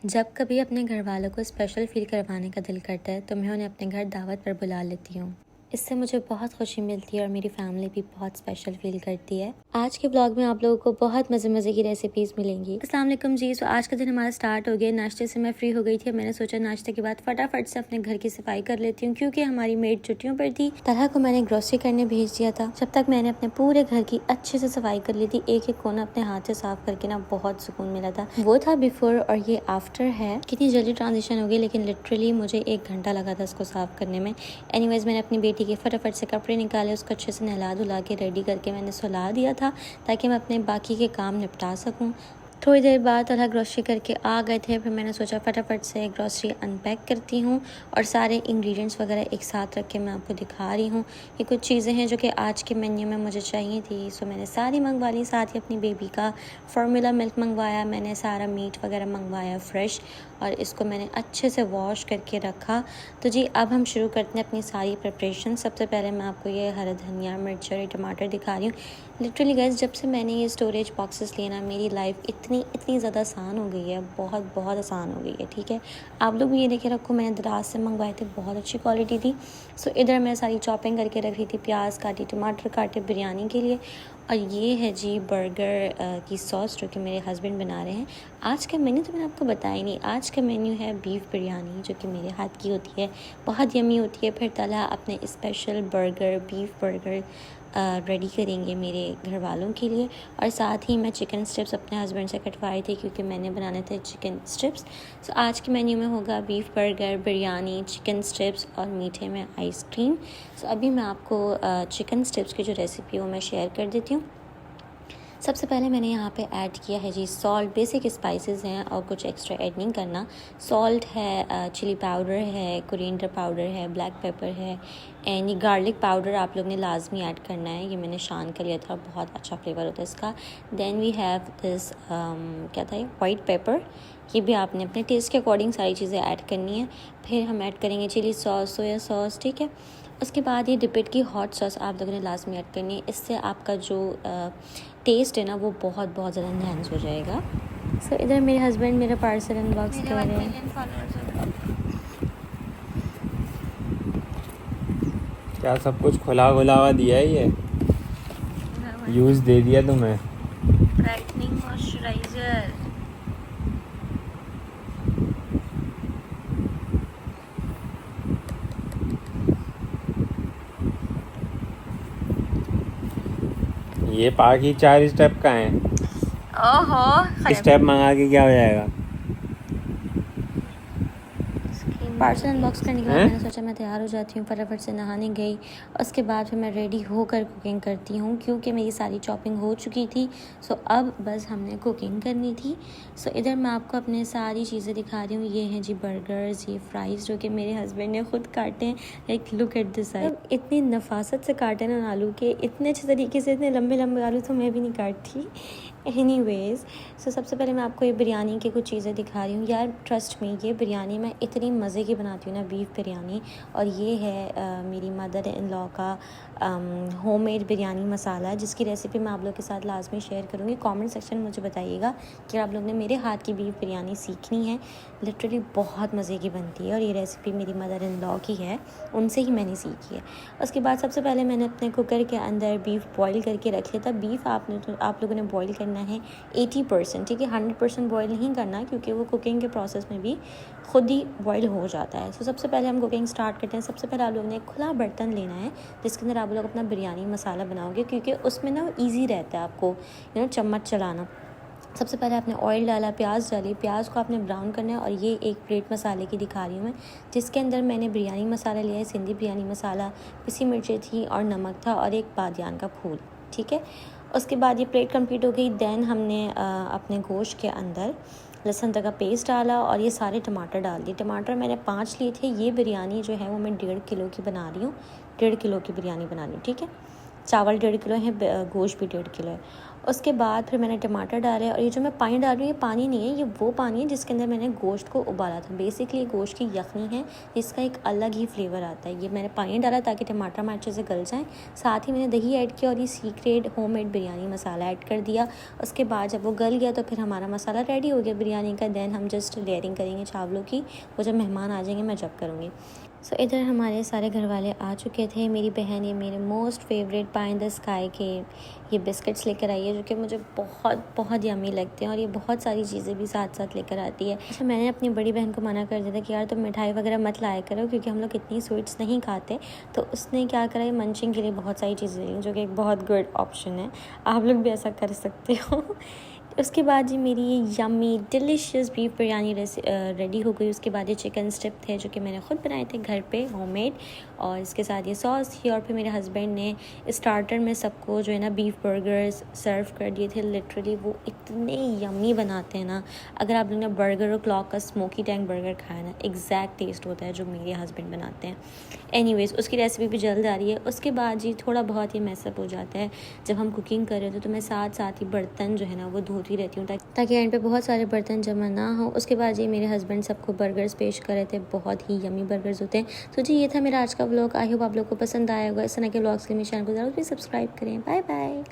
जब कभी अपने घर वालों को स्पेशल फ़ील करवाने का दिल करता है तो मैं उन्हें अपने घर दावत पर बुला लेती हूँ। इससे मुझे बहुत खुशी मिलती है और मेरी फैमिली भी बहुत स्पेशल फ़ील करती है। आज के ब्लॉग में आप लोगों को बहुत मज़े की रेसिपीज़ मिलेंगी। अस्सलाम वालेकुम जी। तो आज का दिन हमारा स्टार्ट हो गया। नाश्ते से मैं फ्री हो गई थी। मैंने सोचा नाश्ते के बाद फटाफट से अपने घर की सफाई कर लेती हूँ क्योंकि हमारी मेड छुट्टियों पर थी। तलहा को मैंने ग्रोसरी करने भेज दिया था। जब तक मैंने अपने पूरे घर की अच्छे से सफाई कर ली थी, एक एक कोना अपने हाथ से साफ करके ना बहुत सुकून मिला था। वो था बिफोर और ये आफ्टर है। कितनी जल्दी ट्रांजिशन हो गई, लेकिन लिटरली मुझे 1 घंटा लगा था इसको साफ करने में। एनीवेज मैंने अपनी बेटी के फटाफट से कपड़े निकाले, उसको अच्छे से नहला धुला के रेडी करके मैंने सुला दिया था ताकि मैं अपने बाकी के काम निपटा सकूं। थोड़ी देर बाद तलहा ग्रोसरी करके आ गए थे। फिर मैंने सोचा फटाफट से ग्रोसरी अनपैक करती हूँ और सारे इंग्रेडिएंट्स वगैरह एक साथ रख के मैं आपको दिखा रही हूँ। ये कुछ चीज़ें हैं जो कि आज के मेन्यू में मुझे चाहिए थी, सो मैंने सारी मंगवा ली। साथ ही अपनी बेबी का फार्मूला मिल्क मंगवाया, मैंने सारा मीट वगैरह मंगवाया फ्रेश और इसको मैंने अच्छे से वॉश करके रखा। तो जी अब हम शुरू करते हैं अपनी सारी प्रिपरेशन। सबसे पहले मैं आपको ये हरा धनिया, मिर्च और टमाटर दिखा रही हूँ। लिटरली गाइस, जब से मैंने ये स्टोरेज बॉक्सेस लिए ना, मेरी लाइफ इतनी ज़्यादा आसान हो गई है, बहुत आसान हो गई है। ठीक है, आप लोग भी ये देखे रखो, मैंने दराज से मंगवाए थे, बहुत अच्छी क्वालिटी थी। सो इधर मैं सारी चॉपिंग करके रख रही थी, प्याज काटी, टमाटर काटे बिरयानी के लिए। और ये है जी बर्गर की सॉस जो कि मेरे हस्बैंड बना रहे हैं। आज का मेन्यू तो मैंने आपको बताया ही नहीं। आज का मेन्यू है बीफ बिरयानी जो कि मेरे हाथ की होती है, बहुत यमी होती है। फिर तलहा अपने special burger, beef burger ready करेंगे मेरे घर वालों के लिए। और साथ ही मैं चिकन स्ट्रिप्स अपने हस्बैंड से कटवाए थे क्योंकि मैंने बनाने थे चिकन स्ट्रिप्स। सो आज के मेन्यू में होगा beef burger, biryani, chicken strips और मीठे में आइसक्रीम। सो अभी मैं आपको चिकन स्ट्रिप्स की जो रेसिपी है वो मैं शेयर कर देती हूँ। सबसे पहले मैंने यहाँ पे ऐड किया है जी सॉल्ट। बेसिक स्पाइसेस हैं और कुछ एक्स्ट्रा ऐड नहीं करना। सॉल्ट है, चिली पाउडर है, कोरिएंडर पाउडर है, ब्लैक पेपर है एंड ये गार्लिक पाउडर आप लोग ने लाजमी ऐड करना है। ये मैंने शान का लिया था, बहुत अच्छा फ्लेवर होता है इसका। देन वी हैव दिस क्या था ये, वाइट पेपर। ये भी आपने अपने टेस्ट के अकॉर्डिंग सारी चीज़ें ऐड करनी है। फिर हम ऐड करेंगे चिली सॉस, सोया सॉस, ठीक है। उसके बाद ये डिपिट की हॉट सॉस आप लोगों ने लाजमी ऐड करनी है। इससे आपका जो टेस्ट है ना वो बहुत ज़्यादा इन्हेंस हो जाएगा। सो इधर मेरे हस्बैंड मेरा पार्सल अनबॉक्स कर रहे हैं। क्या सब कुछ खुला हुआ दिया है, ये यूज़ दे दिया तुम्हें। Brightening moisturiser. ये बाकी 4 स्टेप का है। ओहो, स्टेप मंगा के क्या हो जाएगा। पार्सल अनबॉक्स करने के बाद मैंने सोचा मैं तैयार हो जाती हूँ, फटाफट से नहाने गई। उसके बाद फिर मैं रेडी होकर कुकिंग करती हूँ क्योंकि मेरी सारी चॉपिंग हो चुकी थी। सो अब बस हमने कुकिंग करनी थी। सो इधर मैं आपको अपने सारी चीज़ें दिखा रही हूँ। ये हैं जी बर्गर्स, ये फ्राइज़ जो कि मेरे हस्बैंड ने खुद काटे हैं। Like look at this side, इतनी नफासत से काटे ना आलू के, इतने अच्छे तरीके से, इतने लंबे आलू तो मैं भी नहीं काटती। एनीवेज, सो सबसे पहले मैं आपको ये बिरयानी की कुछ चीज़ें दिखा रही हूँ। यार ट्रस्ट में, ये बिरयानी मैं इतनी मज़े की बनाती हूँ ना, बीफ बिरयानी। और ये है मेरी मदर इन लॉ का होममेड बिरयानी मसाला, जिसकी रेसिपी मैं आप लोग के साथ लाजमी शेयर करूँगी। कमेंट सेक्शन में मुझे बताइएगा कि आप लोग ने मेरे हाथ की बीफ बिरयानी सीखनी है। लिटरली बहुत मज़े की बनती है और ये रेसिपी मेरी मदर इन लॉ की है, उनसे ही मैंने सीखी है। उसके बाद सबसे पहले मैंने अपने कुकर के अंदर बीफ बॉईल करके रख लिया था। बीफ आप लोगों ने बॉईल करना है 80%, ठीक है। 100% बॉईल नहीं करना क्योंकि वो कुकिंग के प्रोसेस में भी खुद ही बॉईल हो जाता है। सो सबसे पहले हम कुकिंग स्टार्ट करते हैं। सबसे पहले आप लोगों ने एक खुला बर्तन लेना है जिसके अंदर आप लोग अपना बिरयानी मसाला बनाओगे, क्योंकि उसमें ना ईजी रहता है आपको चम्मच चलाना। सबसे पहले आपने ऑयल डाला, प्याज डाली, प्याज को आपने ब्राउन करना है। और ये एक प्लेट मसाले की दिखा रही हूँ मैं, जिसके अंदर मैंने बिरयानी मसाला लिया है, सिंधी बिरयानी मसाला, पिसी मिर्चें थी और नमक था और एक बादियान का फूल, ठीक है। उसके बाद ये प्लेट कंप्लीट हो गई। देन हमने अपने गोश्त के अंदर लहसुन का पेस्ट डाला और ये सारे टमाटर डाल दिए। टमाटर मैंने 5 लिए थे। ये बिरयानी जो है वो मैं 1.5 किलो की बना रही हूँ। 1.5 किलो की बिरयानी बना रही हूँ, ठीक है। चावल 1.5 किलो है, गोश्त भी 1.5 किलो है। उसके बाद फिर मैंने टमाटर डाले और ये जो मैं पानी डाल रही हूँ ये पानी नहीं है, ये वो पानी है जिसके अंदर मैंने गोश्त को उबाला था। बेसिकली गोश्त की यखनी है, इसका एक अलग ही फ्लेवर आता है। ये मैंने पानी डाला ताकि टमाटर हमारे अच्छे से गल जाएँ। साथ ही मैंने दही ऐड किया और ये सीक्रेट होममेड बिरयानी मसाला ऐड कर दिया। उसके बाद जब वो गल गया तो फिर हमारा मसाला रेडी हो गया बिरयानी का। देन हम जस्ट लेयरिंग करेंगे चावलों की, वो जब मेहमान आ जाएंगे मैं जब करूँगी। सो इधर हमारे सारे घर वाले आ चुके थे। मेरी बहन ये मेरे most favourite pi in the sky के ये बिस्किट्स लेकर आई है, जो कि मुझे बहुत बहुत यम्मी लगते हैं और ये बहुत सारी चीज़ें भी साथ साथ लेकर आती है। अच्छा, मैंने अपनी बड़ी बहन को मना कर दिया था कि यार तुम मिठाई वगैरह मत लाया करो, क्योंकि हम लोग इतनी स्वीट्स नहीं खाते। तो उसने क्या करा, ये मंचिंग के लिए बहुत सारी चीज़ें ली, जो कि एक बहुत गुड ऑप्शन है। आप लोग भी ऐसा कर सकते हो। उसके बाद जी मेरी ये yummy delicious beef biryani ready हो गई। उसके बाद ये चिकन स्ट्रिप थे जो कि मैंने ख़ुद बनाए थे घर पे होममेड, और इसके साथ ये सॉस थी। और फिर मेरे हस्बैंड ने स्टार्टर में सबको जो है ना बीफ बर्गर्स सर्व कर दिए थे। लिटरली वो इतने यम्मी बनाते हैं ना। अगर आप लोग ने बर्गर और क्लॉक का स्मोकी टैंक बर्गर खाया ना, एग्जैक्ट टेस्ट होता है जो मेरे हस्बैंड बनाते हैं। एनीवेज़ उसकी रेसिपी भी जल्द आ रही है। उसके बाद जी थोड़ा बहुत ये मैसअप हो जाता है जब हम कुकिंग कर रहे होते, तो मैं साथ साथ ही बर्तन जो है ना वो धोती रहती हूँ ताकि एंड पे बहुत सारे बर्तन जमा ना हो। उसके बाद जी मेरे हस्बैंड सबको बर्गर्स पेश कर रहे थे, बहुत ही यमी बर्गर्स होते हैं। तो जी ये था मेरा आज का व्लॉग। आई होप आप लोग को पसंद आया होगा। इस तरह के व्लॉग्स के लिए मेरे चैनल को ज़रूर भी सब्सक्राइब करें। Bye bye.